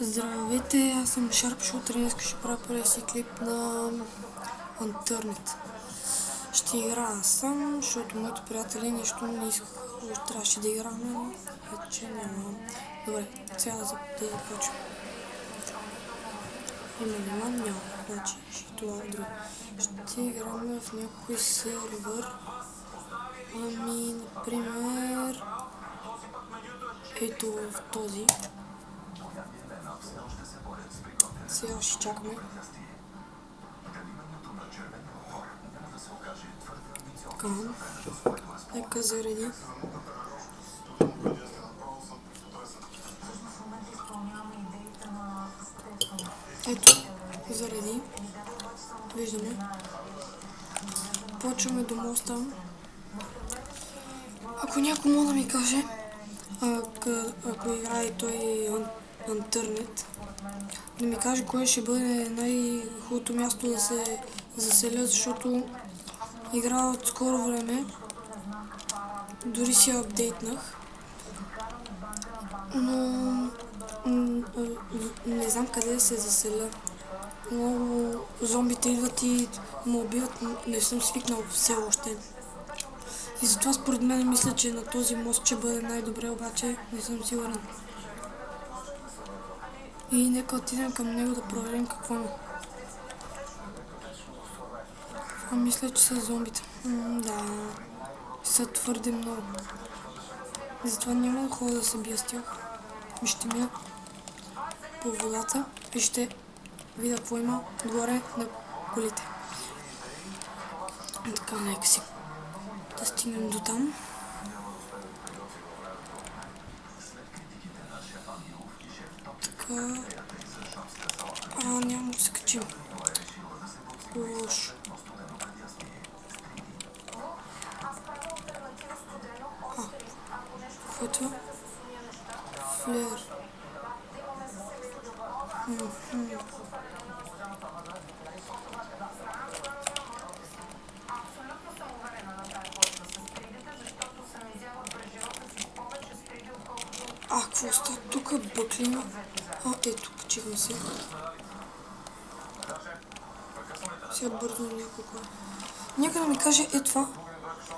Здравейте, аз съм Sharpshooter и днес ще правя първия си клип на Unturned. Ще играя сам, защото моите приятели нещо не искаха, трябваше да играме, но че няма. Добре, сега да започвам. Има ли ман? Няма, значи това е друго. Ще играме в някой сервер. Ами, например, ето в този. Сега ще чакаме. Така, нека зареди. Ето, зареди. Виждаме. Почваме до моста. Ако някой може да ми каже, ако играе той Unturned, да ми каже кое ще бъде най-хубавото място да се заселя, защото играя от скоро време, дори си апдейтнах, но не знам къде да се заселя. Много зомбите идват и ме убиват, не съм свикнал все още. И затова според мен мисля, че на този мост ще бъде най-добре, обаче не съм сигурен. И нека отидем към него да проверим какво има. Мисля, че са зомбите. Да, са твърде много. Затова няма да ходя да се бия с тях. Ще мина по водата и ще видя какво има горе на колите. Така, нека си да стигнем до там. Така. Няма да се качим. Лошо. Какво е това? Флер. Какво става тук? Бъклина. Ето, качихме се. Сега бързо няколко. Нека да ми каже това.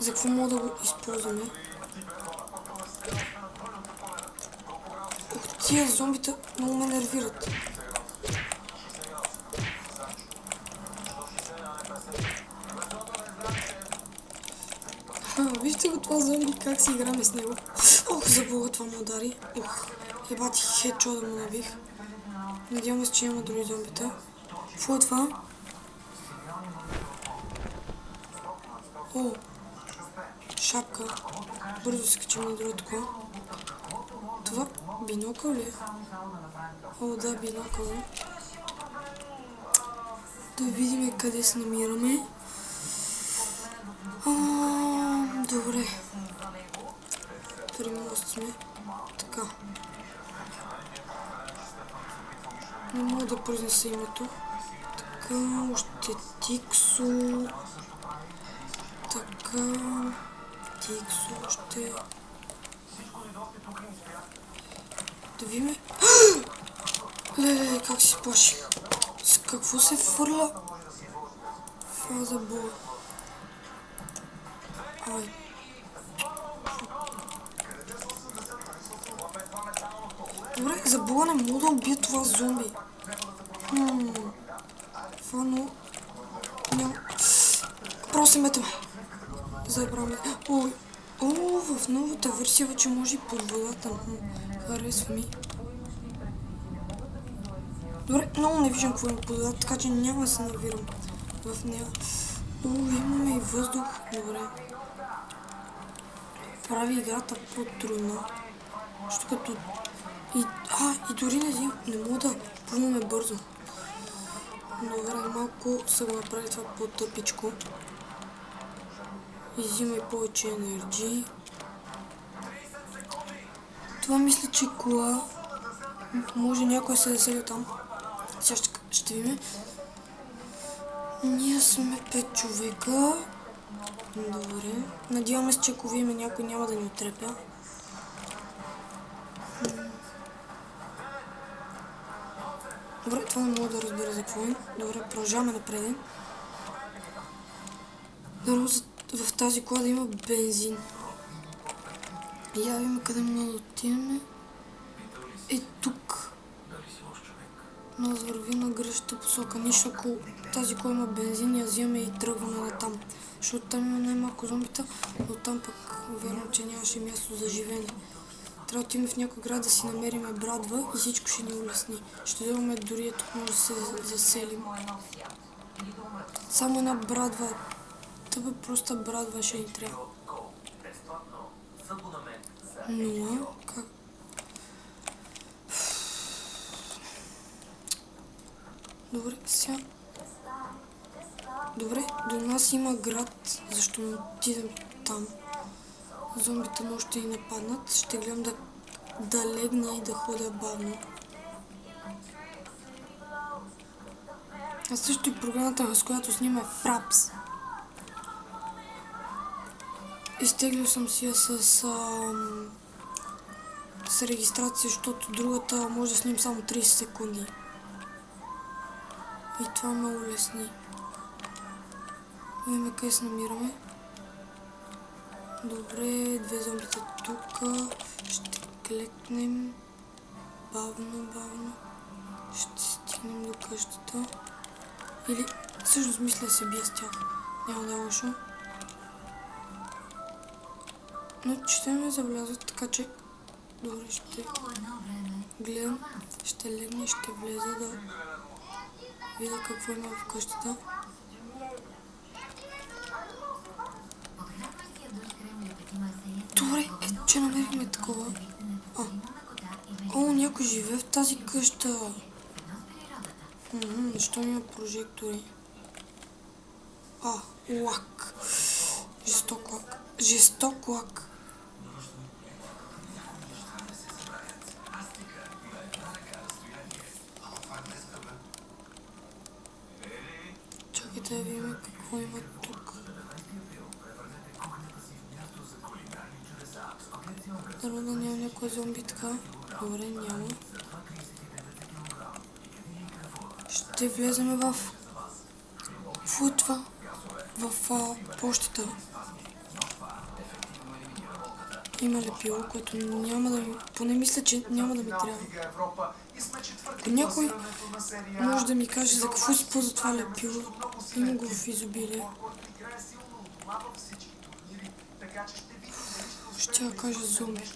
За какво мога да го използваме. Тия зомбите много ме нервират. Вижте го това зомби, как си играме с него. За бога, това му удари. Ебати хедшот да му набих. Надявам се, че няма други зомбита. Какво е това? Шапка. Бързо се качим на друго такова. Това бинокъл ли е? Да, бинокъл е. Да видим къде се намираме. Добре. При мост сме. Така. Не мога да произнеса името. Така, още Тиксо. Така. Тиксо, още. Да видим. Леле, как си сплаших. С какво се фърля? Фаза бола. Добре, за бога не мога да убия това зомби. Фано. Няма. Просто метаме. Забравяме. В новата версия вече може и под водата. Харесва ми. Добре, много не виждам какво има под водата, така че няма да се навирам в нея. Имаме и въздух. Добре. Прави играта по-трудна. Защото като... И дори не мога да плуваме бързо. Добре, малко са го направи това по-тъпичко. Изимай повече енергии. Това мисля, че кола. Може някой се засели там. Сега ще видим. Ние сме 5 човека. Добре. Надяваме се, че ако видим някой няма да ни отрепя. Добре, това не мога да разбера за какво е. Добре, продължаваме напред. Дано в тази кола да има бензин. Я видим къде мога да отидем. Е тук. Нас върви на грешната посока. Нищо, ако тази кола има бензин, я взимаме и тръгваме на там. Защото там има най-малко зомбита, но там пък верно, че нямаше място за живеене. Трябва да отидем в някой град да си намерим брадва и всичко ще ни улесни. Ще дойдем дори тук може да се заселим. Само една брадва. Тъпа проста брадва ще ни трябва. Нула? Как? Добре, сега. Добре, до нас има град. Защо не отидем там? Зомбите може да ни нападнат. Ще гледам да легна и да ходя бавно. А също и програмата, с която снима е Fraps. Изтеглил съм си я с регистрация, защото другата може да снимам само 30 секунди. И това ме улесни. Видим къде се намираме. Добре, две зомбита тук. Ще клекнем бавно. Ще стигнем до къщата. Или всъщност мисля да се бия с тях. Няма да е лошо. Но ще ме завлязат, така че добре, ще гледам, ще легна и ще влеза да видя какво има в къщата. Добре, че намерихме такова. О, някой живее в тази къща. Защо има прожектори? Лак. Жесток лак. Чакайте да видим какво има тук. Дано да няма някой зомбитка. Добре, няма. Ще влезем в това. В почтата. Има лепило, което няма да ми... Поне мисля, че няма да ми трябва. Някой може да ми каже за какво си ползва това лепило. Има го в изобилие. Ще я кажа зомби.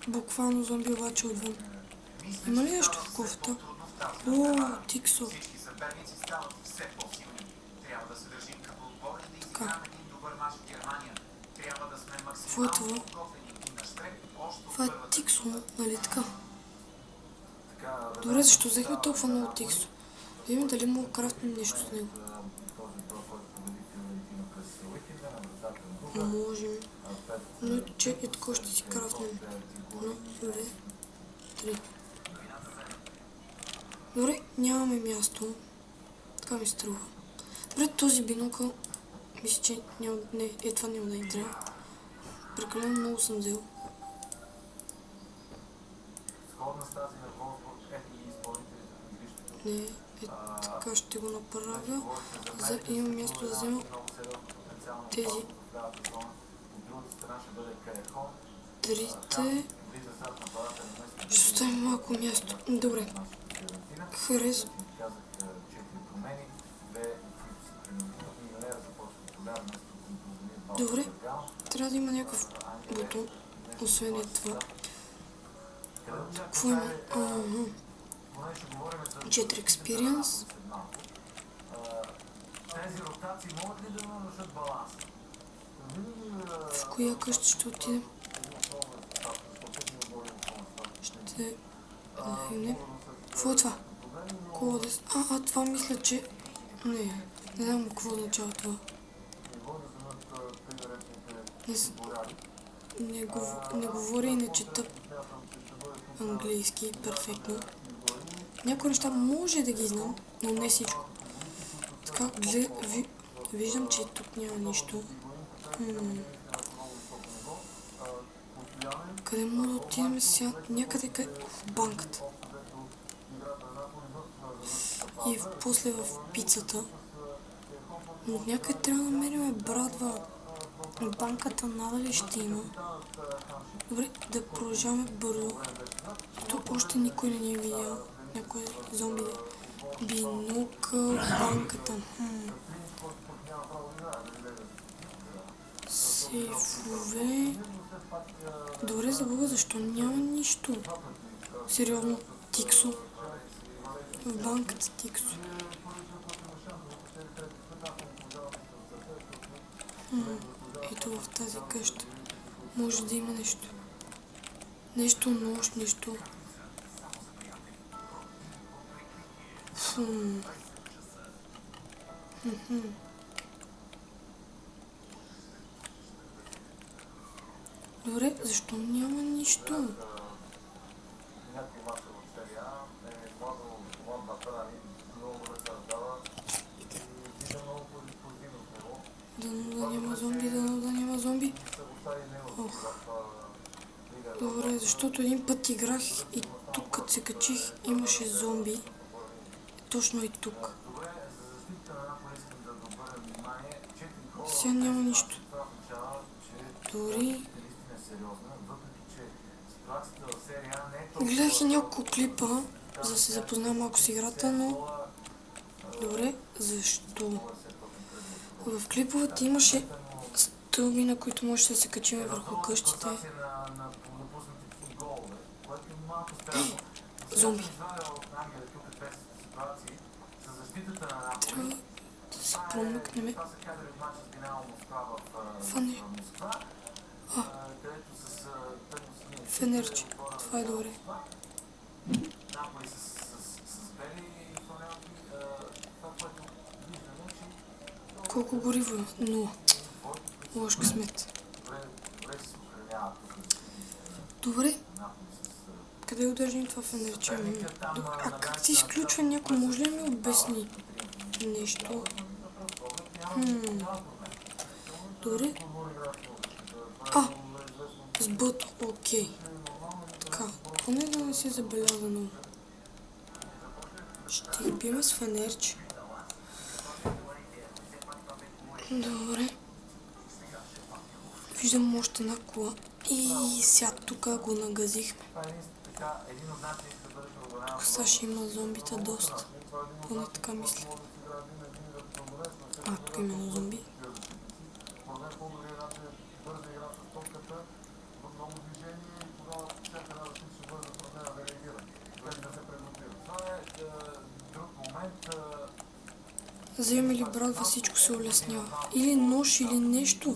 Буквално зомби обаче отвън. Има ли нещо в куфата? О, Тиксо. Така. Какво е това? Това е Тиксо, нали така? Добре, защо взехме толкова много Тиксо? Видим дали мога да крафтим нещо с него. Можем. Но че и така ще си крафтнем. Едно, две, три. Добре, нямаме място. Така ми струва. Добре, този бинокъл мисля, че няма... Не, това няма да ни трябва. Прекалено много съм взел. Не, така ще го направя. Имам място да взема тези трите. Ще оставим малко място. Добре. Харесва. Добре. Трябва да има някакъв бутон. Освен това. Какво има? 4 experience. В коя къща ще отидем? Ще... Не. Какво е това? Колодец. Това мисля, че... Не знам какво означава това. Не говоря и не чета английски перфектно. Някои неща може да ги знам, но не всичко. Така, виждам, че тук няма нищо. Къде може да отидем сега? Някъде в банката. И после в пицата. Но някъде трябва да намерим брадва. Банката надали ще има. Добре, да продължаваме бързо. Тук още никой не ни е видял. Някой зомби. Бинокъл, банката. Сейфове. Добре, забога защо няма нищо. Сериозно, Тиксо. В банката Тиксо. Ето в тази къща. Може да има нещо. Нещо нощ, нещо. Добре, защо няма нищо? Да няма зомби, да няма зомби. Ох. Добре, защото един път играх и тук като се качих имаше зомби. Точно и тук. Сега няма нищо. Дори... Гледах и няколко клипа, за да се запозная малко с играта, но... Добре, защо? В клиповете имаше стълби, на които може да се качим върху къщите. Зомби. Трябва да се промъкнем. Фенерче. Това е добре. Колко гориво е? 0. Лош късмет. Добре. Къде удържим това фенерче? А как се изключва някой? Може ли ми обясни нещо? Добре. Сбът, окей. Така, поне да не се забеляза много. Ще ги бием с фенерче. Добре. Виждам още една кола. И сега тук го нагазихме. Тук сега ще има зомбита доста. Поне така мисля. Тук има зомби. Вземе ли брадва, всичко се улеснява. Или нож, или нещо.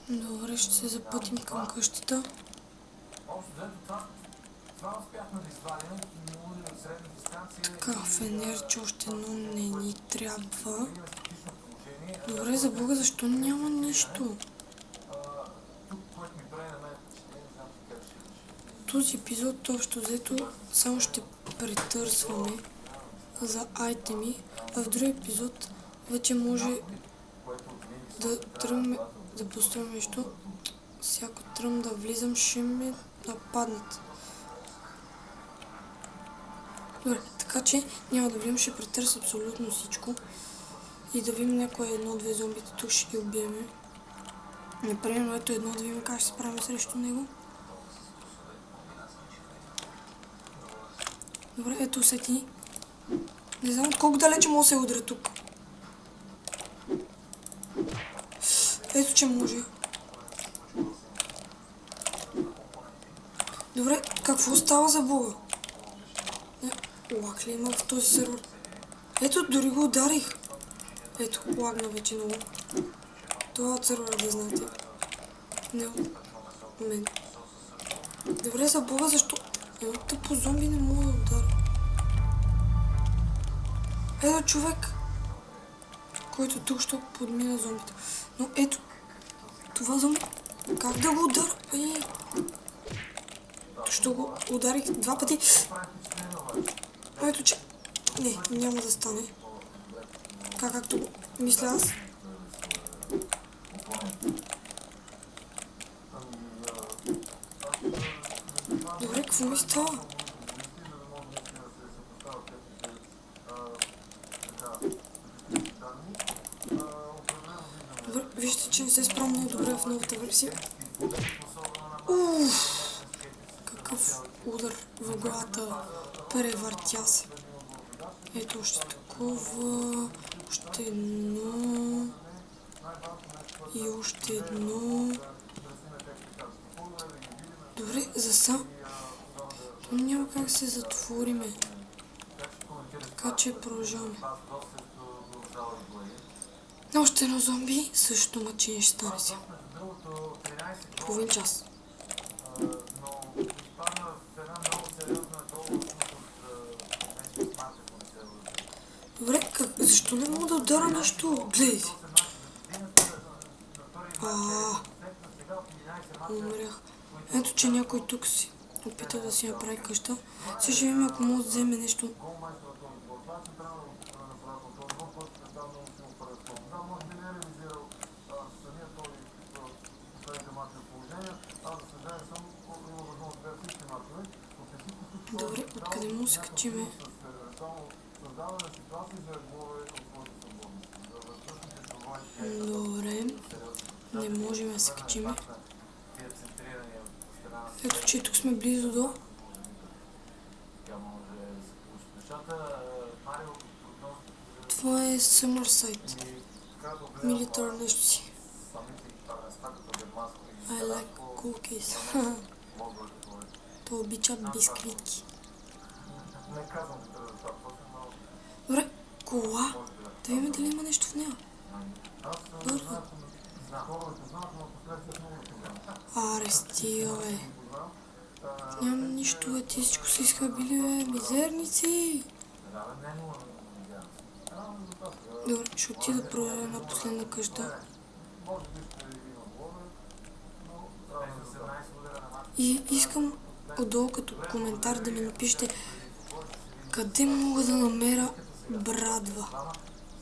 Добре, ще се запътим към къщата. Така, фенерче още едно не ни трябва. Добре, за Бога, защо няма нищо? Този епизод общо взето само ще претърсваме за айтеми, а в друг епизод вече може да тръгнем да построим нещо. Всяко тръгвам да влизам, ще ме нападнат. Добре, така че няма да влизам, ще претърся абсолютно всичко. И да видим някое едно-две зомбите, тук ще ги убиеме. Например, ето едно да видим как ще се справим срещу него. Добре, ето усети. Не знам колко далече мога да се удря тук. Ето че може. Добре, какво става за Бога? Лак ли има в този сервер? Ето, дори го ударих. Ето, лагна вече много. Това от сервера да знаете. Не от мен. Добре, за Бога, защо? Ето тъпо зомби не мога да ударя. Ето човек, който тук ще подмина зомбите. Но ето, това зомби, как да го ударя? Защо го ударих 2 пъти? Ето че... Не, няма да стане. Така както мисля аз. Добре, какво ми става? Добре, вижте, че не се справя много добре в новата версия. Какъв удар в главата. Превъртя се. Ето още такова. Още едно. И още едно. Добре, за сам. Няма как се затвориме. Така че продължаваме. Още едно зомби, същото мъчение ще стане сега. Половин час. Добре, защо не мога да удара нещо? Гледайте. Умрях. Ето, че някой тук си опита да си направи къща. Сега ще видим, ако може да вземе нещо. Добре, откъде му се качиме? Добре, не можем да се качиме. Ето, че тук сме близо до... Това е Summerside. Military нещо си. I like cookies. Той обича бисквитки. Добре, кола. Да видим дали има нещо в нея. Бързо. Аре, стига, бе. Нямам нищо, бе. Ти всичко си изхабили, бе. Мизерници. Добре, ще отида да проверя на последна къща. И искам отдолу като коментар да ми напишете къде мога да намеря брадва.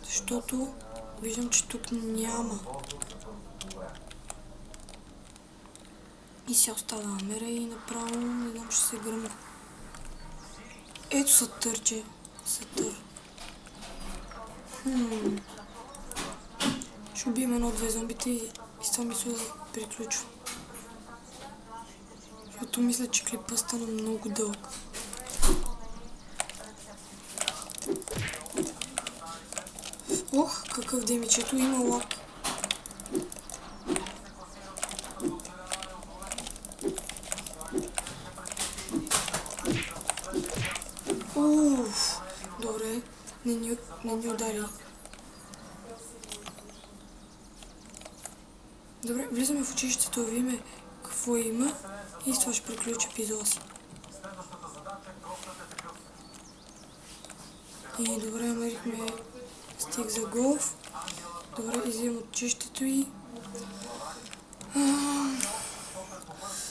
Защото виждам, че тук няма. И сега остава да намеря и направо не знам, ще се гръмна. Ето Сатър, че. Сатър. Ще убием едно-две зомбите и с това мисля да приключва. Защото мисля, че клипа стана много дълъг. Ох, какъв демичето, има лак. Добре, не ни удари. Добре, влизаме в училището, да видим какво има и с това ще приключи епизода си. И добре, намерихме стик за голф. Добре, излизам от училището и...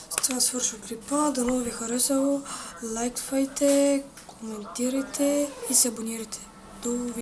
С това свършва клипа. Дано ви харесало. Лайквайте, коментирайте и се абонирайте. До